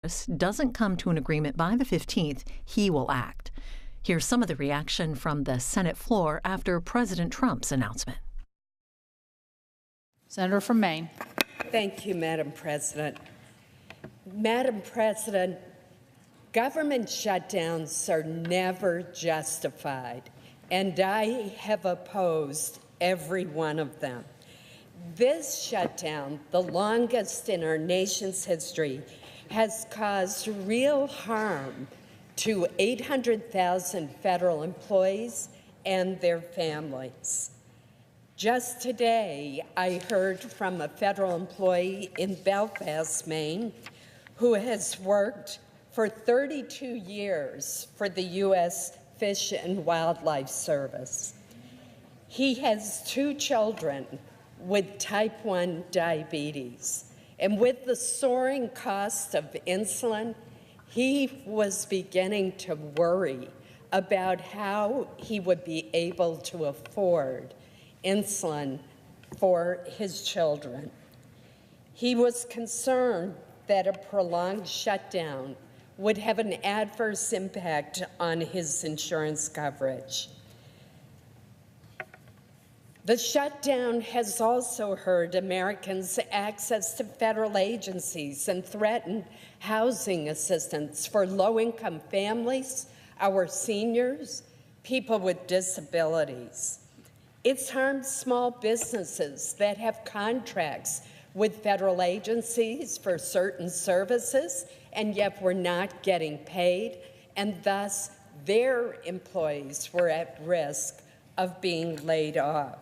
doesn't come to an agreement by the 15th, he will act. Here's some of the reaction from the Senate floor after President Trump's announcement. Senator from Maine. Thank you, Madam President. Madam President, government shutdowns are never justified, and I have opposed every one of them. This shutdown, the longest in our nation's history, has caused real harm to 800,000 federal employees and their families. Just today, I heard from a federal employee in Belfast, Maine, who has worked for 32 years for the U.S. Fish and Wildlife Service. He has 2 children with type 1 diabetes. And with the soaring cost of insulin, he was beginning to worry about how he would be able to afford insulin for his children. He was concerned that a prolonged shutdown would have an adverse impact on his insurance coverage. The shutdown has also hurt Americans' access to federal agencies and threatened housing assistance for low-income families, our seniors, people with disabilities. It's harmed small businesses that have contracts with federal agencies for certain services, and yet were not getting paid, and thus their employees were at risk of being laid off.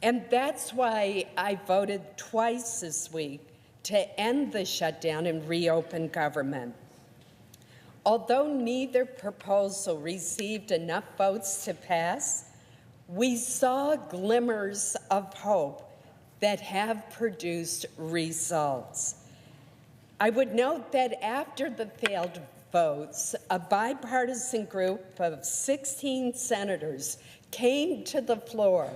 And that's why I voted twice this week to end the shutdown and reopen government. Although neither proposal received enough votes to pass, we saw glimmers of hope that have produced results. I would note that after the failed votes, a bipartisan group of 16 senators came to the floor,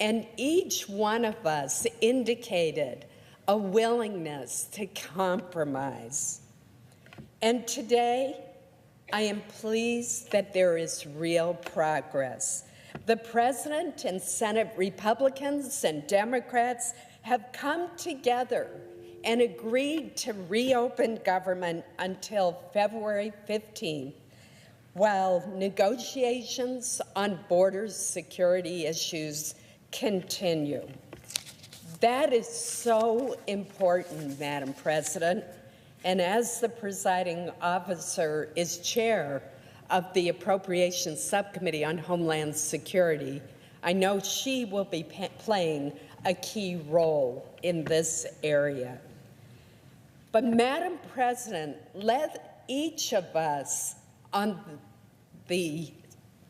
and each one of us indicated a willingness to compromise. And today, I am pleased that there is real progress. The President and Senate Republicans and Democrats have come together and agreed to reopen government until February 15th, while negotiations on border security issues continue. That is so important, Madam President, and as the presiding officer is chair of the Appropriations Subcommittee on Homeland Security, I know she will be playing a key role in this area. But Madam President, let each of us on the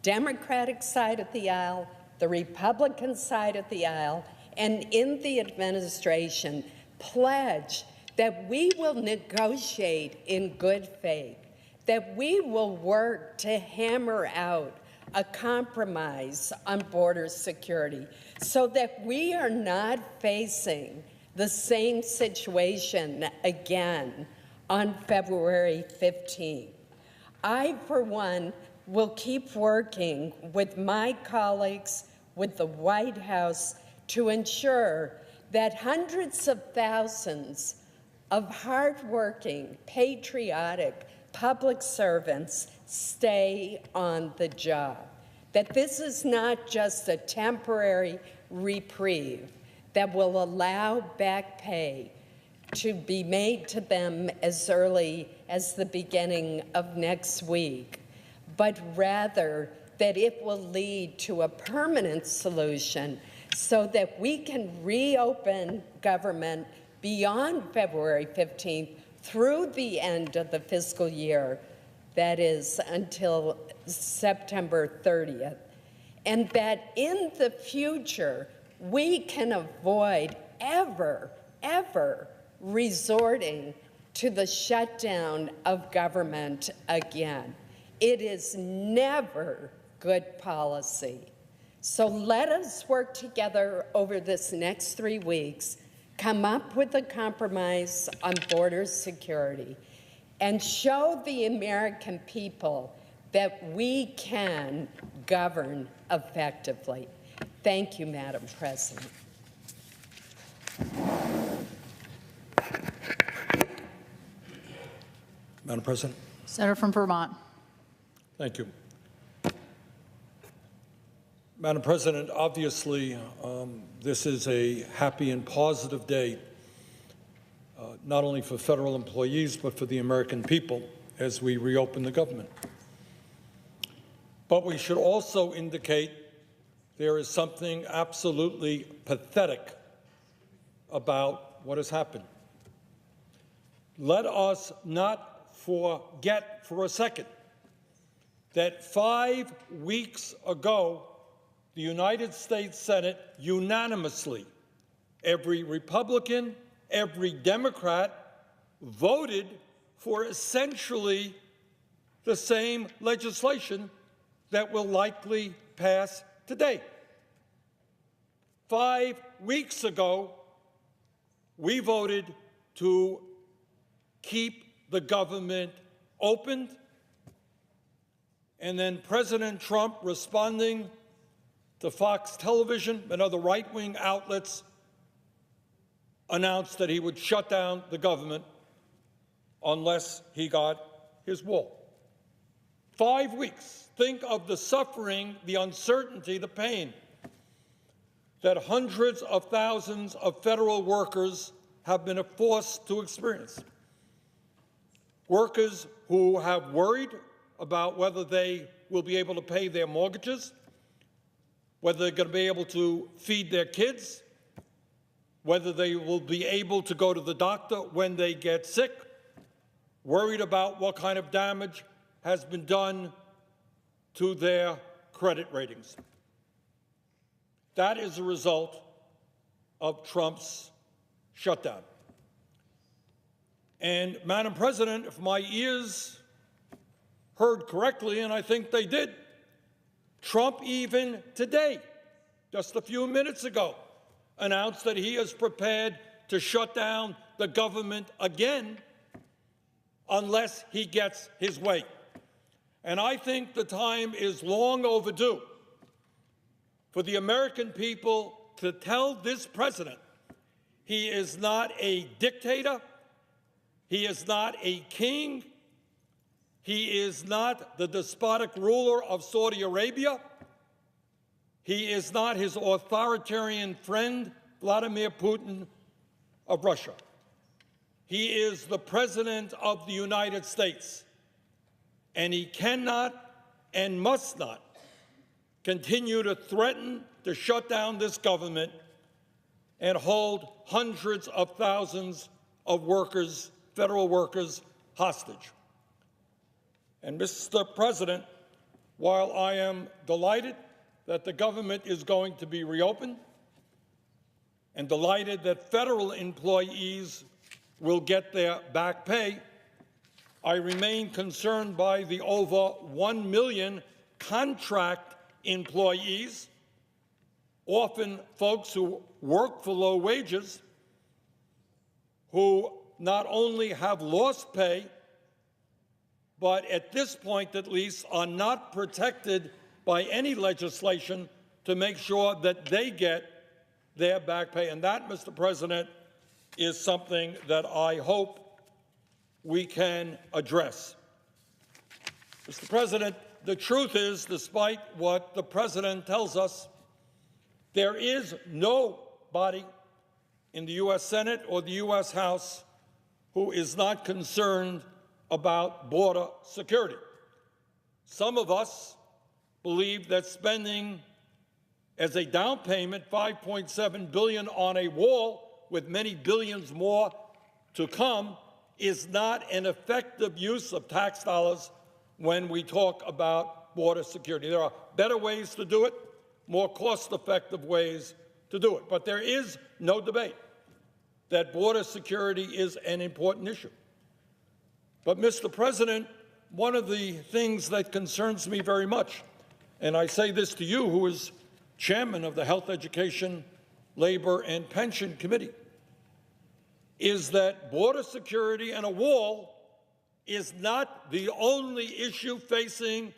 Democratic side of the aisle, the Republican side of the aisle, and in the administration pledge that we will negotiate in good faith, that we will work to hammer out a compromise on border security so that we are not facing the same situation again on February 15th. I, for one, will keep working with my colleagues, with the White House, to ensure that hundreds of thousands of hardworking, patriotic public servants stay on the job, that this is not just a temporary reprieve that will allow back pay to be made to them as early as the beginning of next week, but rather that it will lead to a permanent solution so that we can reopen government beyond February 15th through the end of the fiscal year, that is until September 30th, and that in the future we can avoid ever resorting to the shutdown of government again. It is never good policy. So let us work together over this next 3 weeks, come up with a compromise on border security, and show the American people that we can govern effectively. Thank you, Madam President. Madam President. Senator from Vermont. Thank you. Madam President, obviously, this is a happy and positive day, not only for federal employees, but for the American people as we reopen the government. But we should also indicate there is something absolutely pathetic about what has happened. Let us not forget for a second that 5 weeks ago, the United States Senate unanimously, every Republican, every Democrat, voted for essentially the same legislation that will likely pass today. 5 weeks ago, we voted to keep the government open, and then President Trump, responding to Fox Television and other right-wing outlets, announced that he would shut down the government unless he got his wall. 5 weeks. Think of the suffering, the uncertainty, the pain that hundreds of thousands of federal workers have been forced to experience. Workers who have worried about whether they will be able to pay their mortgages, whether they're going to be able to feed their kids, whether they will be able to go to the doctor when they get sick, worried about what kind of damage has been done to their credit ratings. That is a result of Trump's shutdown. And, Madam President, if my ears heard correctly, and I think they did, Trump even today, just a few minutes ago, announced that he is prepared to shut down the government again unless he gets his way. And I think the time is long overdue for the American people to tell this president he is not a dictator, he is not a king, he is not the despotic ruler of Saudi Arabia, he is not his authoritarian friend, Vladimir Putin of Russia. He is the President of the United States, and he cannot and must not continue to threaten to shut down this government and hold hundreds of thousands of workers, federal workers, hostage. And, Mr. President, while I am delighted that the government is going to be reopened and delighted that federal employees will get their back pay, I remain concerned by the over 1 million contract employees, often folks who work for low wages, who not only have lost pay, but at this point at least are not protected by any legislation to make sure that they get their back pay. And that, Mr. President, is something that I hope we can address. Mr. President, the truth is, despite what the President tells us, there is nobody in the U.S. Senate or the U.S. House who is not concerned about border security. Some of us believe that spending as a down payment $5.7 billion on a wall with many billions more to come is not an effective use of tax dollars when we talk about border security. There are better ways to do it, more cost-effective ways to do it. But there is no debate that border security is an important issue. But, Mr. President, one of the things that concerns me very much, and I say this to you, who is chairman of the Health, Education, Labor, and Pension Committee, is that border security and a wall is not the only issue facing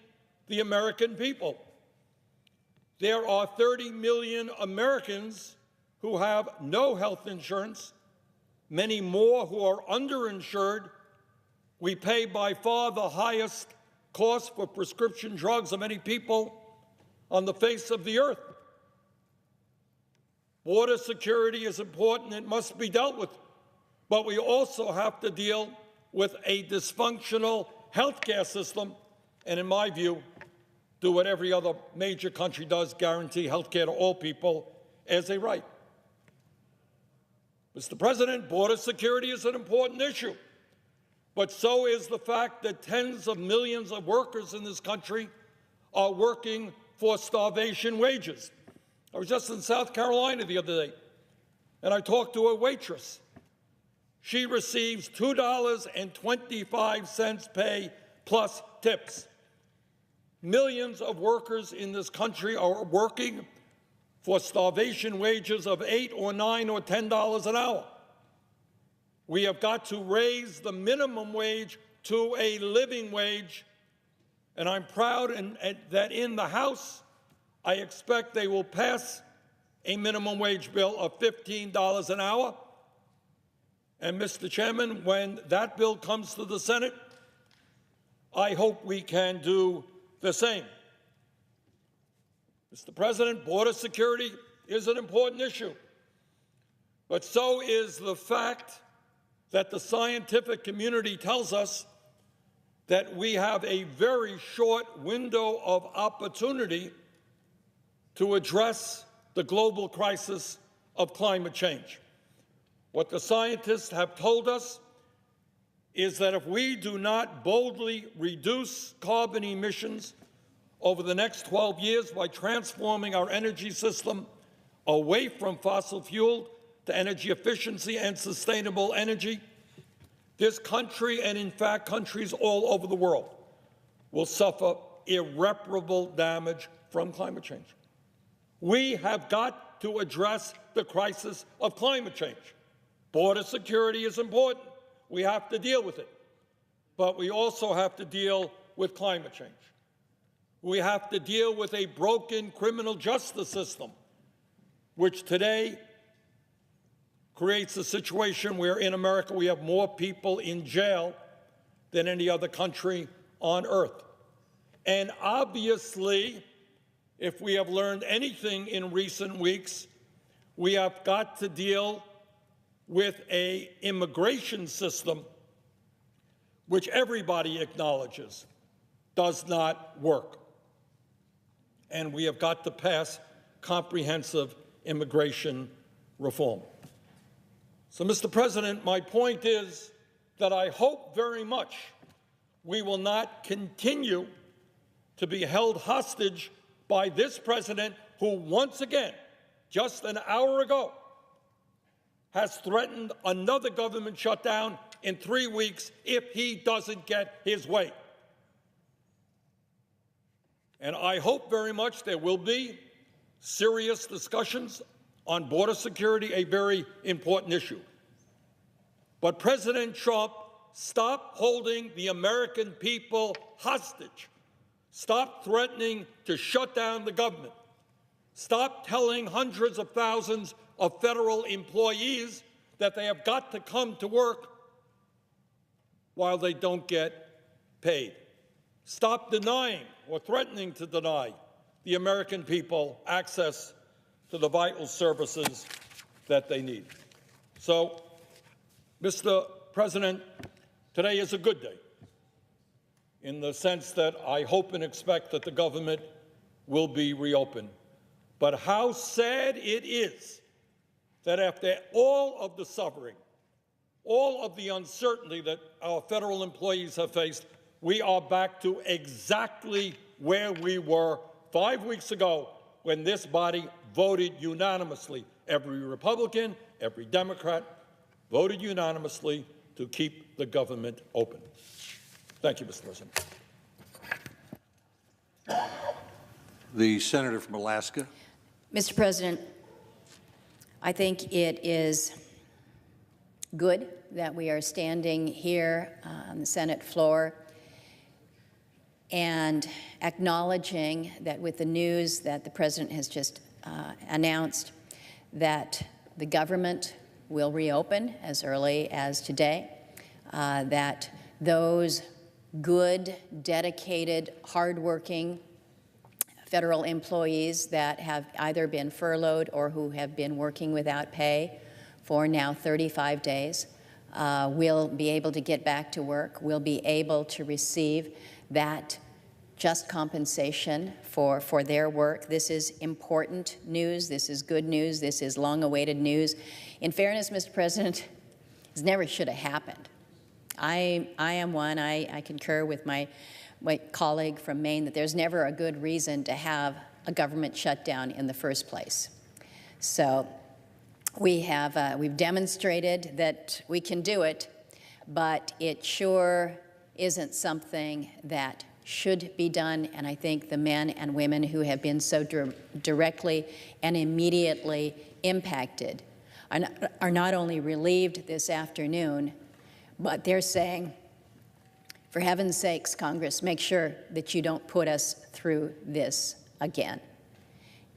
the American people. There are 30 million Americans who have no health insurance, many more who are underinsured. We pay by far the highest cost for prescription drugs of any people on the face of the earth. Border security is important. It must be dealt with. But we also have to deal with a dysfunctional healthcare system, and in my view, do what every other major country does, guarantee healthcare to all people as a right. Mr. President, border security is an important issue, but so is the fact that tens of millions of workers in this country are working for starvation wages. I was just in South Carolina the other day, and I talked to a waitress. She receives $2.25 pay plus tips. Millions of workers in this country are working for starvation wages of $8 or $9 or $10 an hour. We have got to raise the minimum wage to a living wage, and I'm proud that in the House, I expect they will pass a minimum wage bill of $15 an hour. And, Mr. Chairman, when that bill comes to the Senate, I hope we can do the same. Mr. President, border security is an important issue, but so is the fact that the scientific community tells us that we have a very short window of opportunity to address the global crisis of climate change. What the scientists have told us is that if we do not boldly reduce carbon emissions over the next 12 years by transforming our energy system away from fossil fuel to energy efficiency and sustainable energy, this country, and in fact countries all over the world, will suffer irreparable damage from climate change. We have got to address the crisis of climate change. Border security is important. We have to deal with it. But we also have to deal with climate change. We have to deal with a broken criminal justice system, which today creates a situation where in America we have more people in jail than any other country on earth. And obviously, if we have learned anything in recent weeks, we have got to deal with an immigration system which everybody acknowledges does not work. And we have got to pass comprehensive immigration reform. So, Mr. President, my point is that I hope very much we will not continue to be held hostage by this president who once again, just an hour ago, has threatened another government shutdown in 3 weeks if he doesn't get his way. And I hope very much there will be serious discussions on border security, a very important issue. But President Trump, stop holding the American people hostage. Stop threatening to shut down the government. Stop telling hundreds of thousands of federal employees that they have got to come to work while they don't get paid. Stop denying or threatening to deny the American people access to the vital services that they need. So, Mr. President, today is a good day in the sense that I hope and expect that the government will be reopened. But how sad it is that after all of the suffering, all of the uncertainty that our federal employees have faced, we are back to exactly where we were 5 weeks ago when this body voted unanimously. Every Republican, every Democrat voted unanimously to keep the government open. Thank you, Mr. President. The senator from Alaska. Mr. President, I think it is good that we are standing here on the Senate floor and acknowledging that with the news that the President has just announced that the government will reopen as early as today, that those good, dedicated, hardworking federal employees that have either been furloughed or who have been working without pay for now 35 days will be able to get back to work, will be able to receive that just compensation for their work. This is important news. This is good news. This is long-awaited news. In fairness, Mr. President, this never should have happened. I am one, I concur with my colleague from Maine that there's never a good reason to have a government shutdown in the first place. So we've demonstrated that we can do it, but it sure isn't something that should be done, and I think the men and women who have been so directly and immediately impacted are not only relieved this afternoon, but they're saying, for heaven's sakes, Congress, make sure that you don't put us through this again.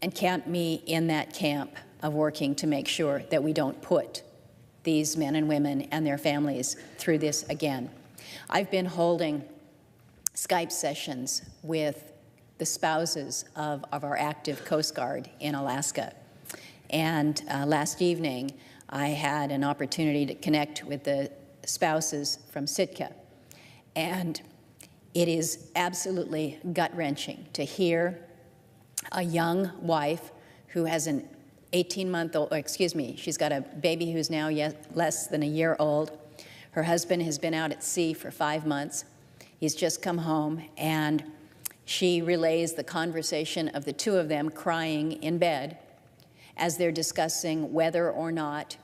And count me in that camp of working to make sure that we don't put these men and women and their families through this again. I've been holding Skype sessions with the spouses of our active Coast Guard in Alaska. And last evening, I had an opportunity to connect with the spouses from Sitka. And it is absolutely gut-wrenching to hear a young wife who has an 18-month-old, she's got a baby who's now less than a year old. Her husband has been out at sea for 5 months. He's just come home, and she relays the conversation of the two of them crying in bed as they're discussing whether or not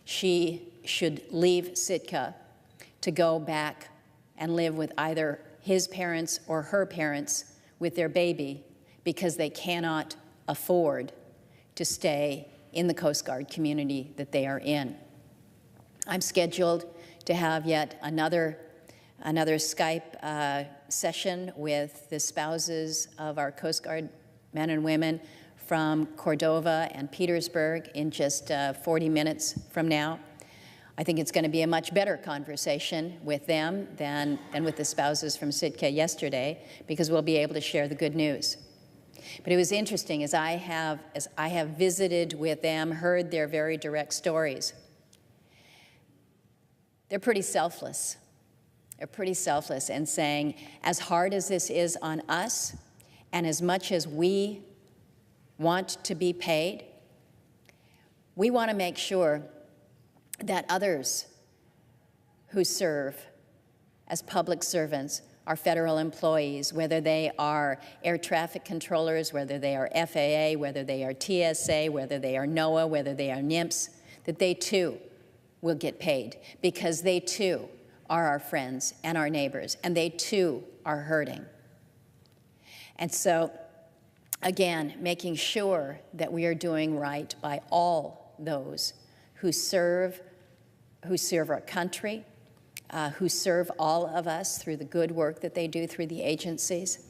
she should leave Sitka to go back and live with either his parents or her parents with their baby because they cannot afford to stay in the Coast Guard community that they are in. I'm scheduled to have yet another Skype session with the spouses of our Coast Guard men and women from Cordova and Petersburg in just 40 minutes from now. I think it's going to be a much better conversation with them than with the spouses from Sitka yesterday, because we'll be able to share the good news. But it was interesting, as I have visited with them, heard their very direct stories. They're pretty selfless. They're pretty selfless in saying, as hard as this is on us, and as much as we want to be paid, we want to make sure that others who serve as public servants are federal employees, whether they are air traffic controllers, whether they are FAA, whether they are TSA, whether they are NOAA, whether they are NIMS, that they too will get paid, because they too are our friends and our neighbors, and they too are hurting. And so, again, making sure that we are doing right by all those who serve our country, who serve all of us through the good work that they do through the agencies.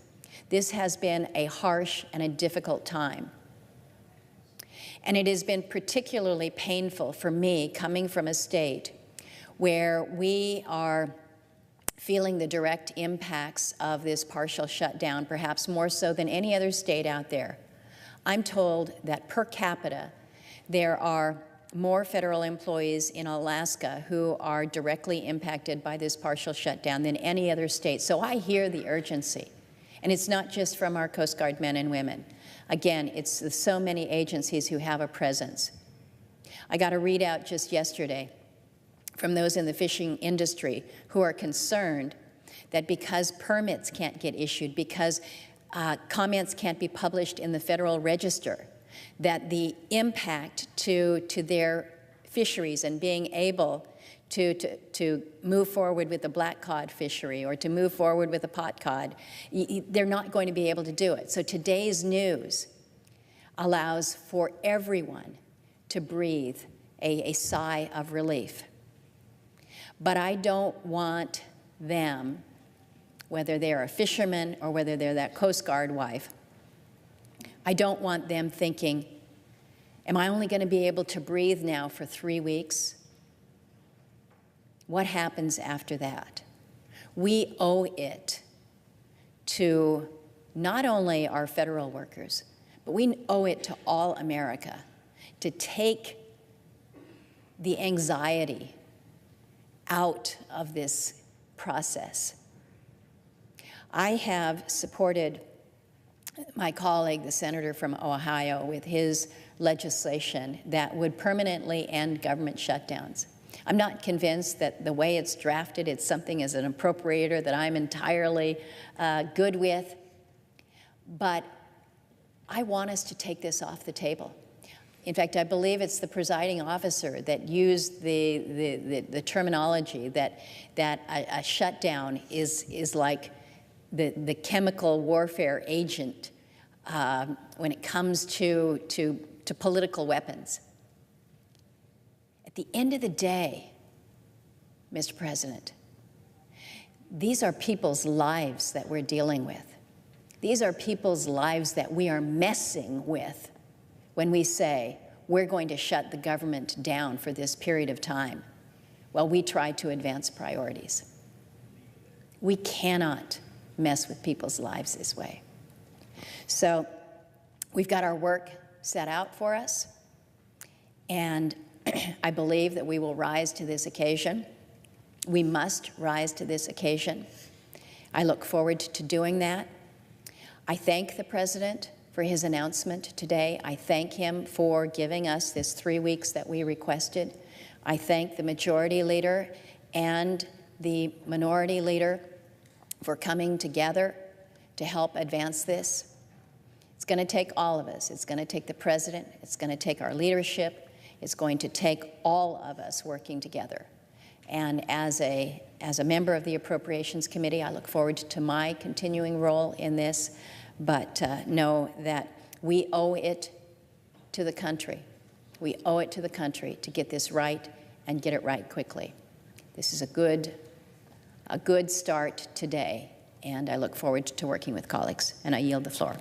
This has been a harsh and a difficult time. And it has been particularly painful for me, coming from a state where we are feeling the direct impacts of this partial shutdown, perhaps more so than any other state out there. I'm told that per capita, there are more federal employees in Alaska who are directly impacted by this partial shutdown than any other state. So I hear the urgency. And it's not just from our Coast Guard men and women. Again, it's so many agencies who have a presence. I got a readout just yesterday from those in the fishing industry who are concerned that because permits can't get issued, because comments can't be published in the Federal Register, that the impact to their fisheries and being able to move forward with the black cod fishery or to move forward with the pot cod, they're not going to be able to do it. So today's news allows for everyone to breathe a sigh of relief. But I don't want them, whether they're a fisherman or whether they're that Coast Guard wife, I don't want them thinking, am I only going to be able to breathe now for 3 weeks? What happens after that? We owe it to not only our federal workers, but we owe it to all America to take the anxiety out of this process. I have supported my colleague, the senator from Ohio, with his legislation that would permanently end government shutdowns. I'm not convinced that the way it's drafted, it's something as an appropriator that I'm entirely good with, but I want us to take this off the table. In fact, I believe it's the presiding officer that used the terminology that a shutdown is like the chemical warfare agent when it comes to political weapons. At the end of the day, Mr. President, these are people's lives that we're dealing with. These are people's lives that we are messing with when we say we're going to shut the government down for this period of time while we try to advance priorities. We cannot mess with people's lives this way. So we've got our work set out for us, and I believe that we will rise to this occasion. We must rise to this occasion. I look forward to doing that. I thank the President for his announcement today. I thank him for giving us this 3 weeks that we requested. I thank the Majority Leader and the Minority Leader for coming together to help advance this. It's going to take all of us. It's going to take the President. It's going to take our leadership. It's going to take all of us working together. And as a member of the Appropriations Committee, I look forward to my continuing role in this, but know that we owe it to the country. We owe it to the country to get this right and get it right quickly. This is a good start today, and I look forward to working with colleagues, and I yield the floor.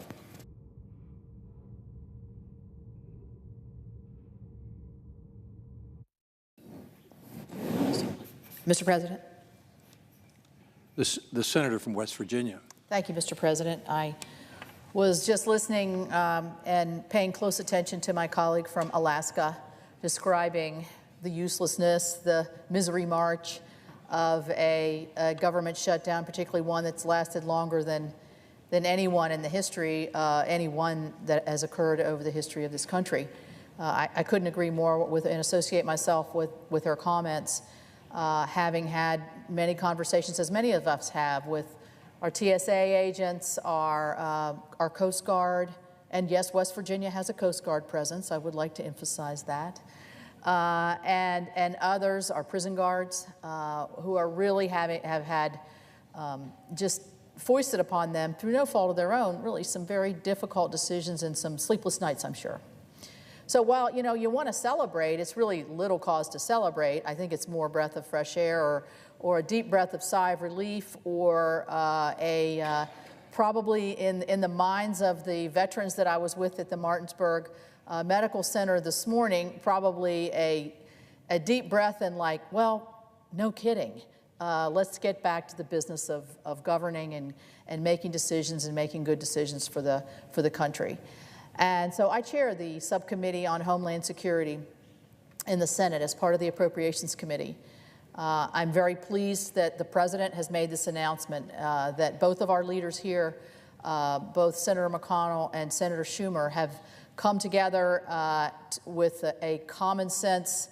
Mr. President. The senator from West Virginia. Thank you, Mr. President. I was just listening and paying close attention to my colleague from Alaska describing the uselessness, the misery march of a government shutdown, particularly one that's lasted longer than anyone in the history, anyone that has occurred over the history of this country. I couldn't agree more with and associate myself with her comments. Having had many conversations, as many of us have, with our TSA agents, our Coast Guard, and yes, West Virginia has a Coast Guard presence. I would like to emphasize that. And others, our prison guards, who are really have had just foisted upon them, through no fault of their own, really some very difficult decisions and some sleepless nights, I'm sure. So while, you know, you want to celebrate, it's really little cause to celebrate. I think it's more breath of fresh air or a deep breath of sigh of relief or probably in the minds of the veterans that I was with at the Martinsburg Medical Center this morning, probably a deep breath and like, well, no kidding. Let's get back to the business of governing and making decisions and making good decisions for the country. And so I chair the subcommittee on Homeland Security in the Senate as part of the Appropriations Committee. I'm very pleased that the President has made this announcement, that both of our leaders here, both Senator McConnell and Senator Schumer, have come together with a common sense,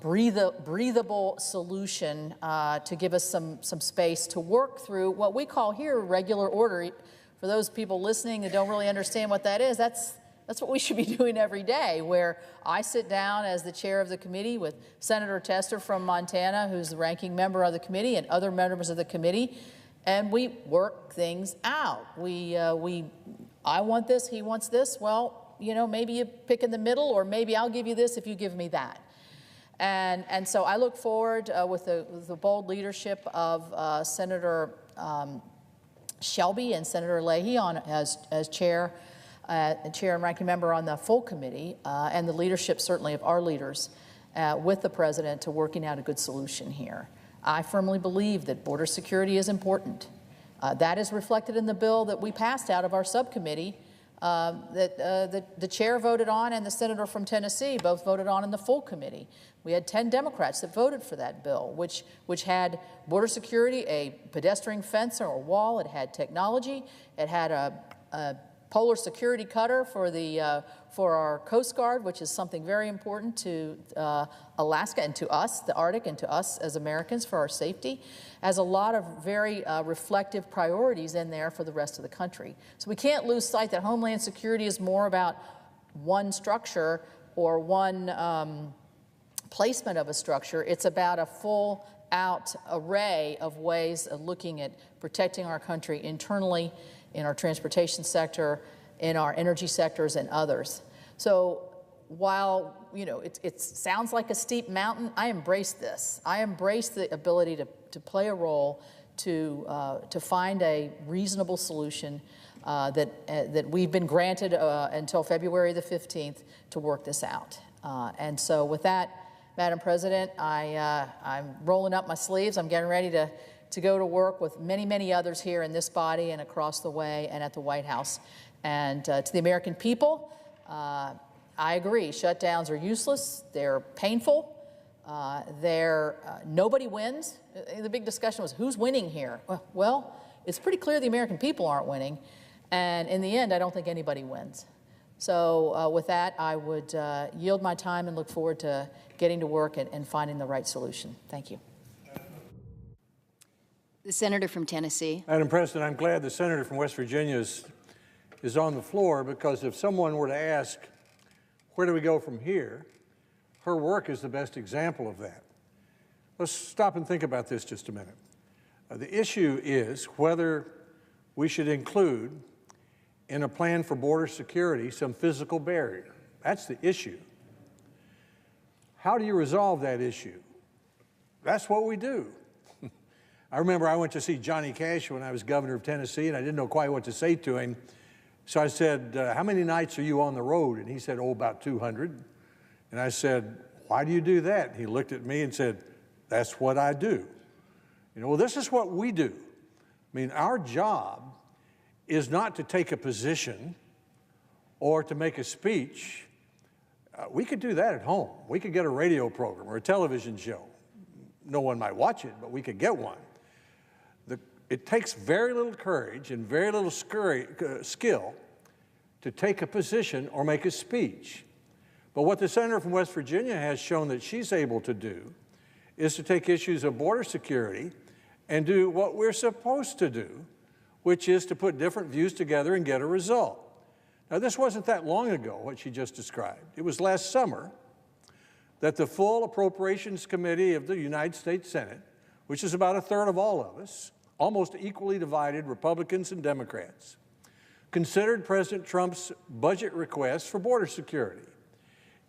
breathable solution to give us some space to work through what we call here regular order. For those people listening that don't really understand what that is, that's what we should be doing every day, where I sit down as the chair of the committee with Senator Tester from Montana, who's the ranking member of the committee, and other members of the committee, and we work things out. I want this, he wants this. Well, you know, maybe you pick in the middle, or maybe I'll give you this if you give me that. And so I look forward with the bold leadership of Senator Shelby and Senator Leahy as chair and ranking member on the full committee, and the leadership certainly of our leaders with the president to working out a good solution here. I firmly believe that border security is important. That is reflected in the bill that we passed out of our subcommittee that the chair voted on and the senator from Tennessee both voted on in the full committee. We had 10 Democrats that voted for that bill, which had border security, a pedestrian fence or a wall. It had technology. It had a polar security cutter for our Coast Guard, which is something very important to Alaska and to us, the Arctic, and to us as Americans for our safety. Has a lot of very reflective priorities in there for the rest of the country. So we can't lose sight that Homeland Security is more about one structure or one placement of a structure. It's about a full-out array of ways of looking at protecting our country internally, in our transportation sector, in our energy sectors, and others. So while it sounds like a steep mountain, I embrace this. I embrace the ability to play a role to find a reasonable solution that we've been granted until February the 15th to work this out. And so with that, Madam President, I'm rolling up my sleeves. I'm getting ready to go to work with many, many others here in this body and across the way and at the White House. And to the American people, I agree, shutdowns are useless, they're painful, nobody wins. The big discussion was, who's winning here? Well, it's pretty clear the American people aren't winning, and in the end, I don't think anybody wins. So with that, I would yield my time and look forward to getting to work and finding the right solution. Thank you. The senator from Tennessee. Madam President, I'm glad the senator from West Virginia is on the floor, because if someone were to ask, where do we go from here, her work is the best example of that. Let's stop and think about this just a minute. The issue is whether we should include in a plan for border security some physical barrier. That's the issue. How do you resolve that issue? That's what we do. I remember I went to see Johnny Cash when I was governor of Tennessee, and I didn't know quite what to say to him. So I said, how many nights are you on the road? And he said, oh, about 200. And I said, why do you do that? And he looked at me and said, that's what I do. Well, this is what we do. I mean, our job is not to take a position or to make a speech. We could do that at home. We could get a radio program or a television show. No one might watch it, but we could get one. It takes very little courage and very little skill to take a position or make a speech. But what the senator from West Virginia has shown that she's able to do is to take issues of border security and do what we're supposed to do, which is to put different views together and get a result. Now, this wasn't that long ago, what she just described. It was last summer that the full Appropriations Committee of the United States Senate, which is about a third of all of us, almost equally divided Republicans and Democrats, considered President Trump's budget request for border security.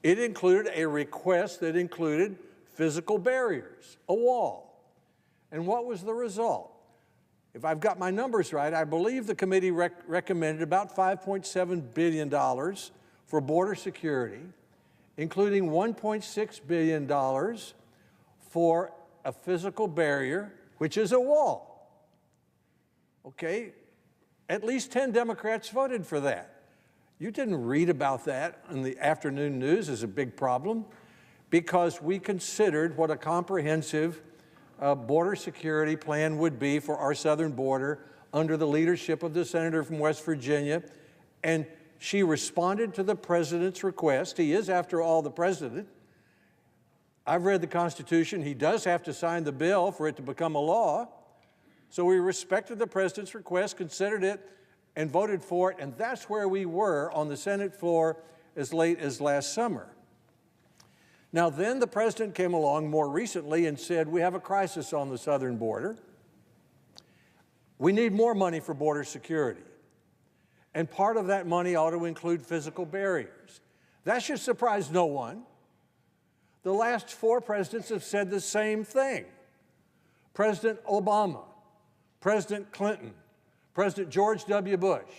It included a request that included physical barriers, a wall. And what was the result? If I've got my numbers right, I believe the committee recommended about $5.7 billion for border security, including $1.6 billion for a physical barrier, which is a wall. Okay, at least 10 Democrats voted for that. You didn't read about that in the afternoon news as a big problem, because we considered what a comprehensive border security plan would be for our southern border under the leadership of the senator from West Virginia. And she responded to the president's request. He is, after all, the president. I've read the Constitution. He does have to sign the bill for it to become a law. So we respected the president's request, considered it, and voted for it. And that's where we were on the Senate floor as late as last summer. Now, then the president came along more recently and said, we have a crisis on the southern border. We need more money for border security. And part of that money ought to include physical barriers. That should surprise no one. The last 4 presidents have said the same thing. President Obama, President Clinton, President George W. Bush,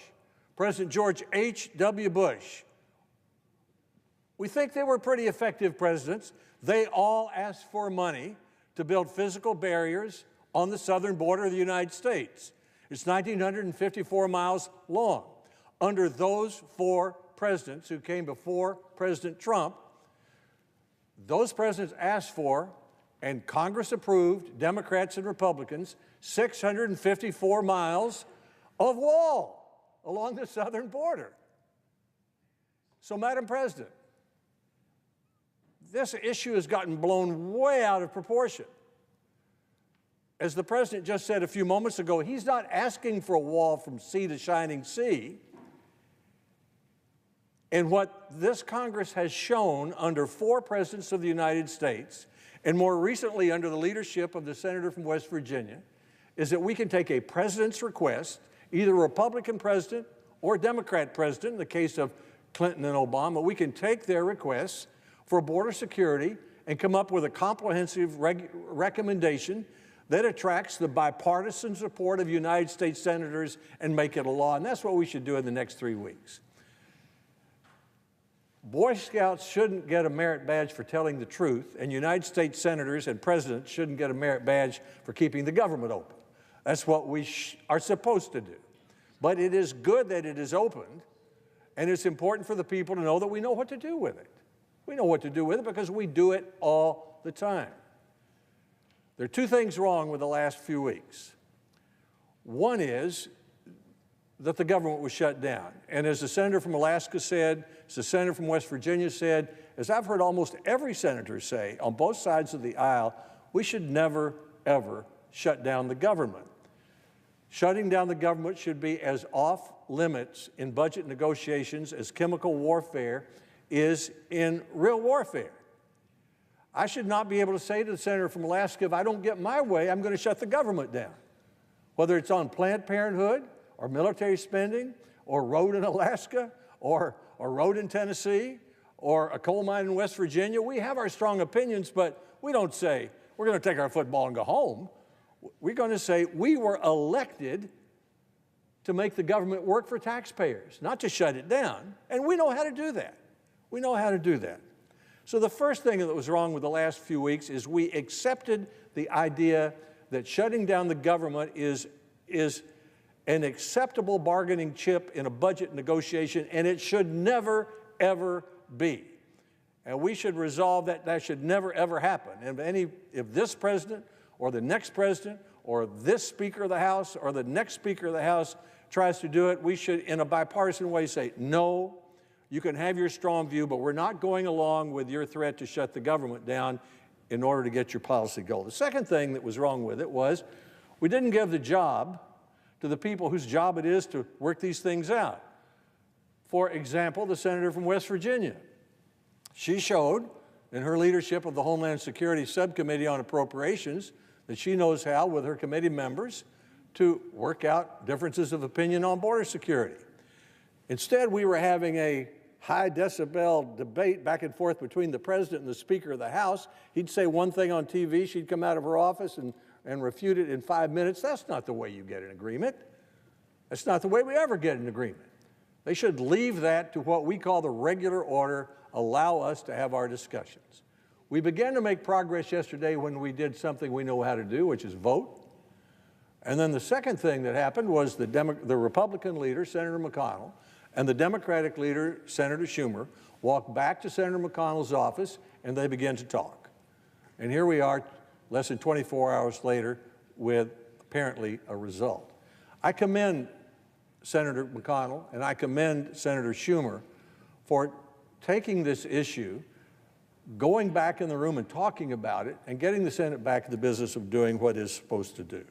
President George H.W. Bush. We think they were pretty effective presidents. They all asked for money to build physical barriers on the southern border of the United States. It's 1,954 miles long. Under those 4 presidents who came before President Trump, those presidents asked for, and Congress approved, Democrats and Republicans, 654 miles of wall along the southern border. So, Madam President, this issue has gotten blown way out of proportion. As the President just said a few moments ago, he's not asking for a wall from sea to shining sea. And what this Congress has shown under 4 presidents of the United States, and more recently under the leadership of the senator from West Virginia, is that we can take a president's request, either a Republican president or a Democrat president, in the case of Clinton and Obama, we can take their requests for border security and come up with a comprehensive recommendation that attracts the bipartisan support of United States senators and make it a law. And that's what we should do in the next 3 weeks. Boy Scouts shouldn't get a merit badge for telling the truth, and United States senators and presidents shouldn't get a merit badge for keeping the government open. That's what we are supposed to do. But it is good that it is opened, and it's important for the people to know that we know what to do with it. We know what to do with it because we do it all the time. There are 2 things wrong with the last few weeks. One is that the government was shut down. And as the senator from Alaska said, as the senator from West Virginia said, as I've heard almost every senator say on both sides of the aisle, we should never, ever shut down the government. Shutting down the government should be as off limits in budget negotiations as chemical warfare is in real warfare. I should not be able to say to the senator from Alaska, if I don't get my way, I'm going to shut the government down. Whether it's on Planned Parenthood, or military spending, or road in Alaska, or a road in Tennessee, or a coal mine in West Virginia, we have our strong opinions, but we don't say, we're going to take our football and go home. We're going to say, we were elected to make the government work for taxpayers, not to shut it down. And we know how to do that. We know how to do that. So the first thing that was wrong with the last few weeks is we accepted the idea that shutting down the government is an acceptable bargaining chip in a budget negotiation, and it should never, ever be. And we should resolve that that should never, ever happen. And if this president or the next president or this Speaker of the House or the next Speaker of the House tries to do it, we should, in a bipartisan way, say, no, you can have your strong view, but we're not going along with your threat to shut the government down in order to get your policy goal. The second thing that was wrong with it was we didn't give the job to the people whose job it is to work these things out. For example, the senator from West Virginia. She showed in her leadership of the Homeland Security Subcommittee on Appropriations that she knows how, with her committee members, to work out differences of opinion on border security. Instead, we were having a high decibel debate back and forth between the president and the Speaker of the House. He'd say one thing on TV, she'd come out of her office and refute it in 5 minutes. That's not the way you get an agreement. That's not the way we ever get an agreement. They should leave that to what we call the regular order, allow us to have our discussions. We began to make progress yesterday when we did something we know how to do, which is vote. And then the second thing that happened was the Republican leader, Senator McConnell, and the Democratic leader, Senator Schumer, walked back to Senator McConnell's office and they began to talk. And here we are, less than 24 hours later, with apparently a result. I commend Senator McConnell and I commend Senator Schumer for taking this issue, going back in the room and talking about it, and getting the Senate back in the business of doing what it's supposed to do.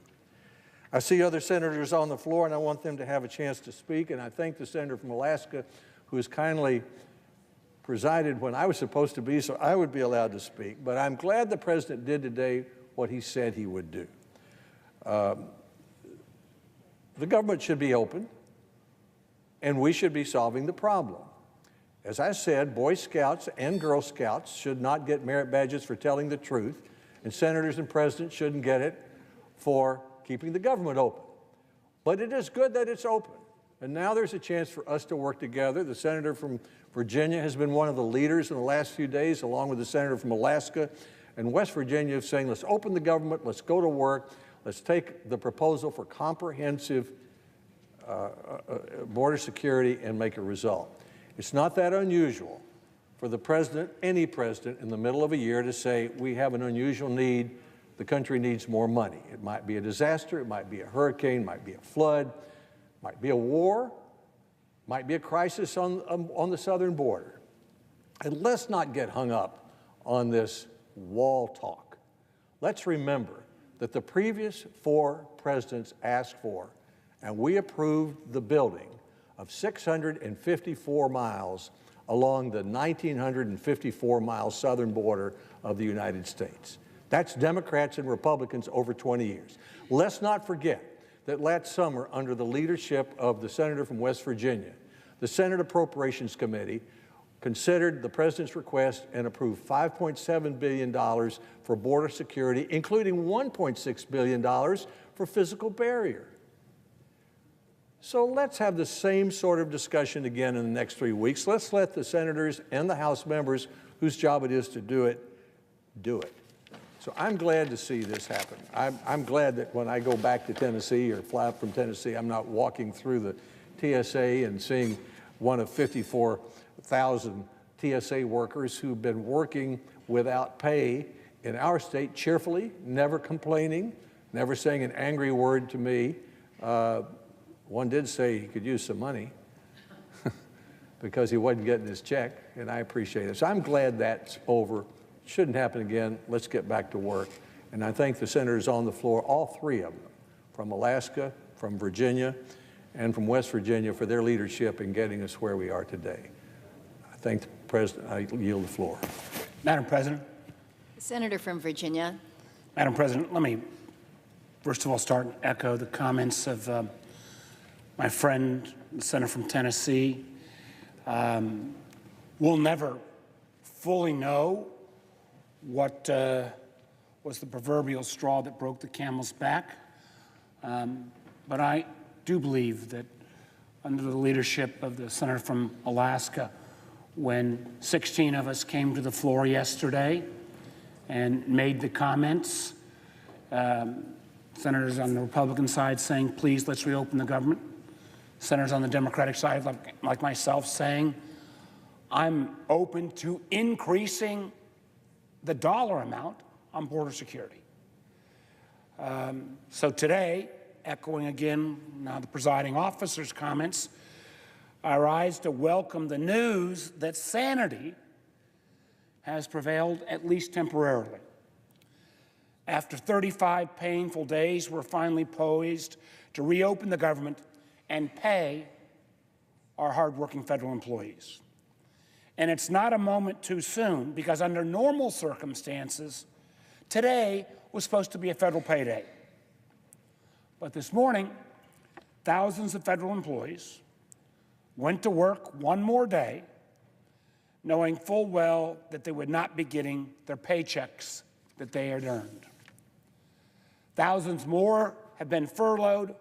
I see other senators on the floor, and I want them to have a chance to speak, and I thank the senator from Alaska who has kindly presided when I was supposed to be, so I would be allowed to speak. But I'm glad the president did today what he said he would do. The government should be open, and we should be solving the problem. As I said, Boy Scouts and Girl Scouts should not get merit badges for telling the truth, and senators and presidents shouldn't get it for keeping the government open. But it is good that it's open. And now there's a chance for us to work together. The senator from Virginia has been one of the leaders in the last few days, along with the senator from Alaska and West Virginia, saying, let's open the government, let's go to work, let's take the proposal for comprehensive border security and make a result. It's not that unusual for the president, any president, in the middle of a year to say, we have an unusual need, the country needs more money. It might be a disaster, it might be a hurricane, it might be a flood, might be a war, might be a crisis on the southern border. And let's not get hung up on this wall talk. Let's remember that the previous 4 presidents asked for, and we approved the building of 654 miles along the 1,954-mile southern border of the United States. That's Democrats and Republicans over 20 years. Let's not forget that last summer, under the leadership of the senator from West Virginia, the Senate Appropriations Committee considered the president's request and approved $5.7 billion for border security, including $1.6 billion for physical barrier. So let's have the same sort of discussion again in the next 3 weeks. Let's let the senators and the House members whose job it is to do it, do it. So I'm glad to see this happen. I'm glad that when I go back to Tennessee or fly up from Tennessee, I'm not walking through the TSA and seeing one of 54,000 TSA workers who've been working without pay in our state cheerfully, never complaining, never saying an angry word to me. One did say he could use some money because he wasn't getting his check, and I appreciate it. So I'm glad that's over. Shouldn't happen again. Let's get back to work. And I thank the senators on the floor, all 3 of them, from Alaska, from Virginia, and from West Virginia, for their leadership in getting us where we are today. I thank the President. I yield the floor. Madam President. The senator from Virginia. Madam President, let me first of all start and echo the comments of my friend, the senator from Tennessee. We'll never fully know what was the proverbial straw that broke the camel's back. But I do believe that under the leadership of the senator from Alaska, when 16 of us came to the floor yesterday and made the comments, senators on the Republican side saying, please, let's reopen the government. Senators on the Democratic side, like myself, saying, I'm open to increasing the dollar amount on border security. So today, echoing again now the presiding officer's comments, I rise to welcome the news that sanity has prevailed, at least temporarily. After 35 painful days, we're finally poised to reopen the government and pay our hardworking federal employees. And it's not a moment too soon, because under normal circumstances, today was supposed to be a federal payday. But this morning, thousands of federal employees went to work one more day, knowing full well that they would not be getting their paychecks that they had earned. Thousands more have been furloughed,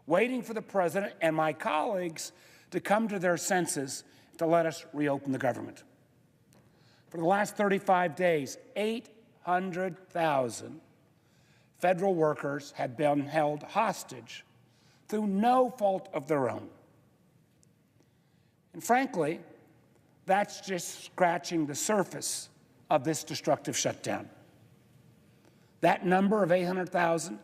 waiting for the president and my colleagues to come to their senses to let us reopen the government. For the last 35 days, 800,000 federal workers had been held hostage through no fault of their own. And frankly, that's just scratching the surface of this destructive shutdown. That number of 800,000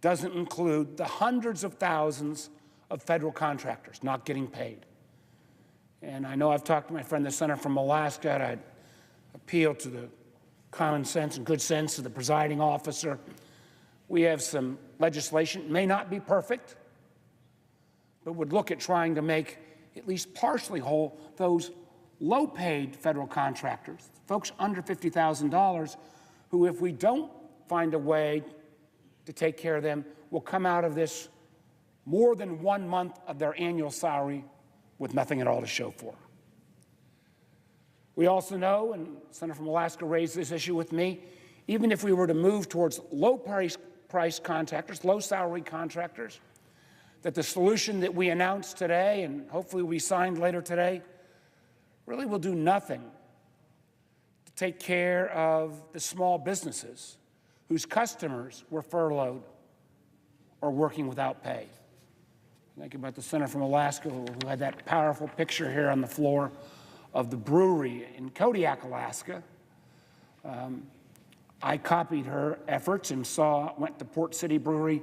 doesn't include the hundreds of thousands of federal contractors not getting paid. And I know I've talked to my friend, the senator from Alaska, and I'd appeal to the common sense and good sense of the presiding officer. We have some legislation, may not be perfect, but would look at trying to make at least partially whole those low-paid federal contractors, folks under $50,000, who, if we don't find a way to take care of them, will come out of this more than 1 month of their annual salary with nothing at all to show for. We also know, and the Senator from Alaska raised this issue with me, even if we were to move towards low-price contractors, low-salary contractors, that the solution that we announced today and hopefully will be signed later today really will do nothing to take care of the small businesses whose customers were furloughed or working without pay. Think about the senator from Alaska who had that powerful picture here on the floor of the brewery in Kodiak, Alaska. I copied her efforts and went to Port City Brewery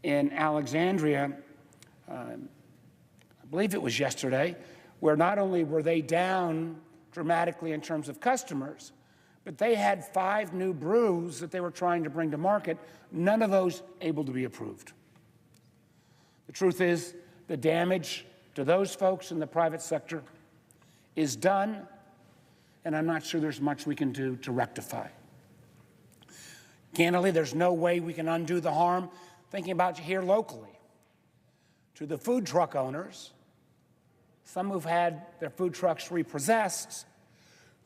in Alexandria, I believe it was yesterday, where not only were they down dramatically in terms of customers, but they had 5 new brews that they were trying to bring to market, none of those able to be approved. The truth is, the damage to those folks in the private sector is done, and I'm not sure there's much we can do to rectify. Candidly, there's no way we can undo the harm. Thinking about here locally, to the food truck owners, some who've had their food trucks repossessed,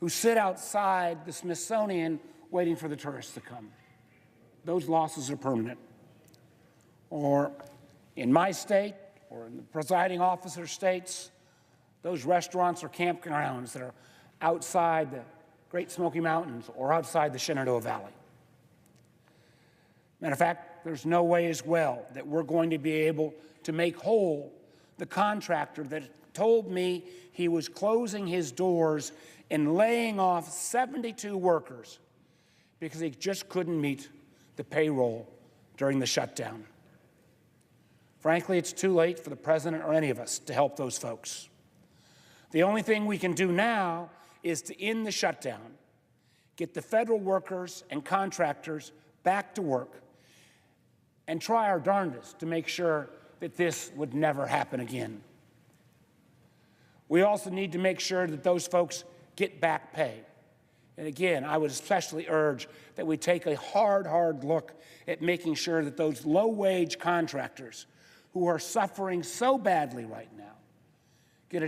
who sit outside the Smithsonian waiting for the tourists to come. Those losses are permanent. Or in my state, or in the presiding officer states, those restaurants or campgrounds that are outside the Great Smoky Mountains or outside the Shenandoah Valley. Matter of fact, there's no way as well that we're going to be able to make whole the contractor that told me he was closing his doors and laying off 72 workers because he just couldn't meet the payroll during the shutdown. Frankly, it's too late for the president or any of us to help those folks. The only thing we can do now is to end the shutdown, get the federal workers and contractors back to work, and try our darndest to make sure that this would never happen again. We also need to make sure that those folks get back pay. And again, I would especially urge that we take a hard look at making sure that those low-wage contractors who are suffering so badly right now get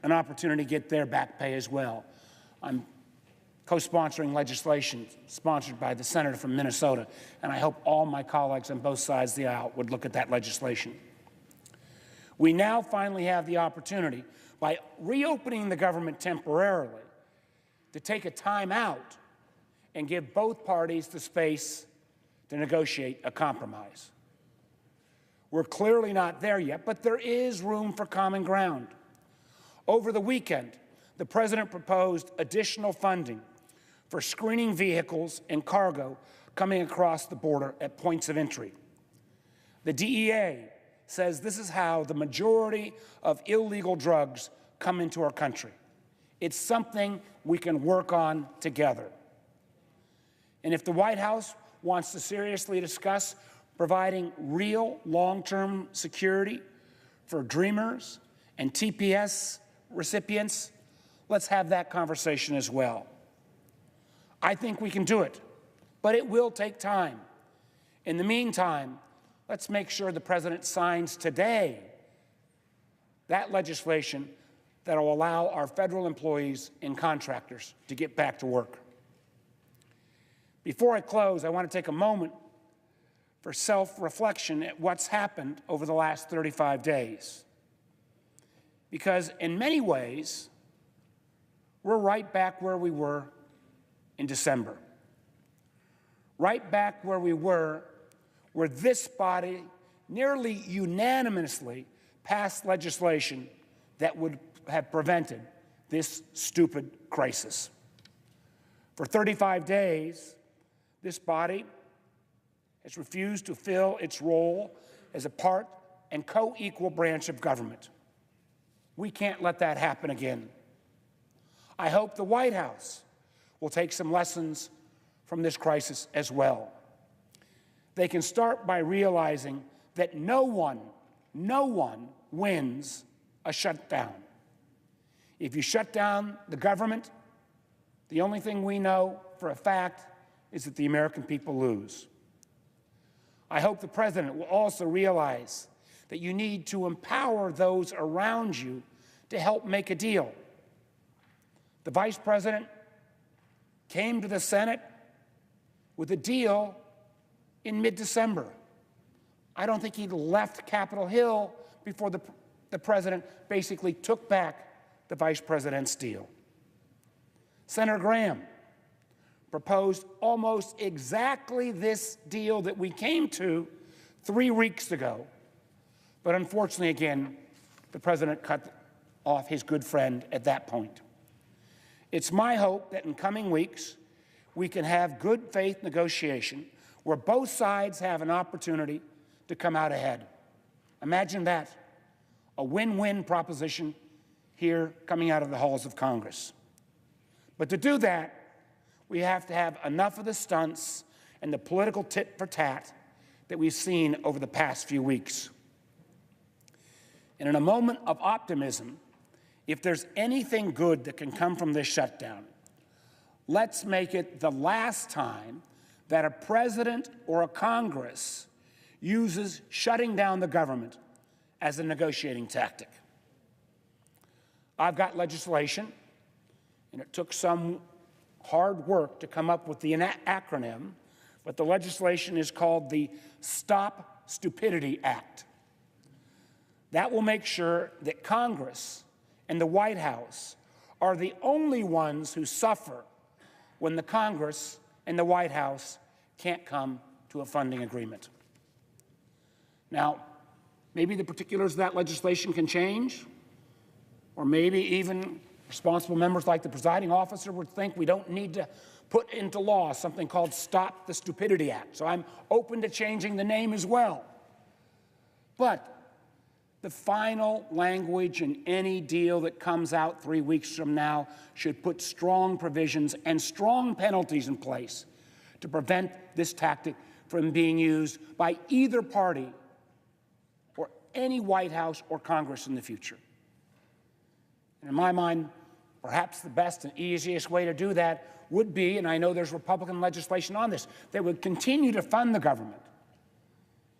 an opportunity to get their back pay as well. I'm co-sponsoring legislation sponsored by the senator from Minnesota, and I hope all my colleagues on both sides of the aisle would look at that legislation. We now finally have the opportunity, by reopening the government temporarily, to take a time out and give both parties the space to negotiate a compromise. We're clearly not there yet, but there is room for common ground. Over the weekend, the president proposed additional funding for screening vehicles and cargo coming across the border at points of entry. The DEA says this is how the majority of illegal drugs come into our country. It's something we can work on together. And if the White House wants to seriously discuss providing real long-term security for Dreamers and TPS recipients, let's have that conversation as well. I think we can do it, but it will take time. In the meantime, let's make sure the president signs today that legislation that will allow our federal employees and contractors to get back to work. Before I close, I want to take a moment for self-reflection at what's happened over the last 35 days. Because in many ways, we're right back where we were in December. Right back where we were, where this body nearly unanimously passed legislation that would have prevented this stupid crisis. For 35 days, this body has refused to fill its role as a part and co-equal branch of government. We can't let that happen again. I hope the White House will take some lessons from this crisis as well. They can start by realizing that no one wins a shutdown. If you shut down the government, the only thing we know for a fact is that the American people lose. I hope the president will also realize that you need to empower those around you to help make a deal. The Vice President came to the Senate with a deal in mid-December. I don't think he left Capitol Hill before the President basically took back the Vice President's deal. Senator Graham proposed almost exactly this deal that we came to 3 weeks ago. But unfortunately, again, the President cut off his good friend at that point. It's my hope that in coming weeks, we can have good faith negotiation where both sides have an opportunity to come out ahead. Imagine that, a win-win proposition here coming out of the halls of Congress. But to do that, we have to have enough of the stunts and the political tit for tat that we've seen over the past few weeks. And in a moment of optimism, if there's anything good that can come from this shutdown, let's make it the last time that a president or a Congress uses shutting down the government as a negotiating tactic. I've got legislation, and it took some hard work to come up with the acronym, but the legislation is called the Stop Stupidity Act. That will make sure that Congress and the White House are the only ones who suffer when the Congress and the White House can't come to a funding agreement. Now, maybe the particulars of that legislation can change, or maybe even responsible members like the presiding officer would think we don't need to put into law something called Stop the Stupidity Act. So I'm open to changing the name as well. But the final language in any deal that comes out 3 weeks from now should put strong provisions and strong penalties in place to prevent this tactic from being used by either party or any White House or Congress in the future. And in my mind, perhaps the best and easiest way to do that would be, and I know there's Republican legislation on this, that would continue to fund the government.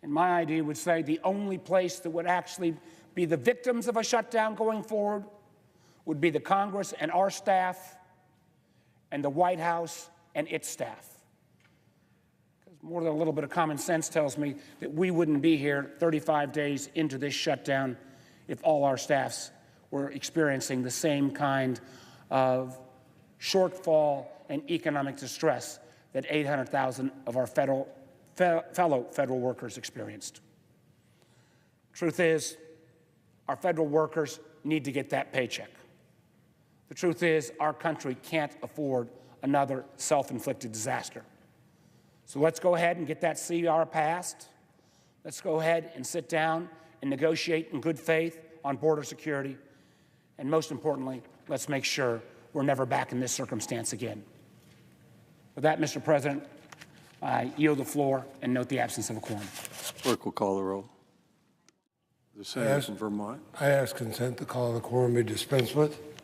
And my idea would say the only place that would actually be the victims of a shutdown going forward would be the Congress and our staff and the White House and its staff. Because more than a little bit of common sense tells me that we wouldn't be here 35 days into this shutdown if all our staffs were experiencing the same kind of shortfall and economic distress that 800,000 of our fellow federal workers experienced. Truth is, our federal workers need to get that paycheck. The truth is, our country can't afford another self-inflicted disaster. So let's go ahead and get that CR passed. Let's go ahead and sit down and negotiate in good faith on border security. And most importantly, let's make sure we're never back in this circumstance again. With that, Mr. President, I yield the floor and note the absence of a quorum. Clerk will call the roll. The Senator from Vermont. I ask consent the call of the quorum be dispensed with.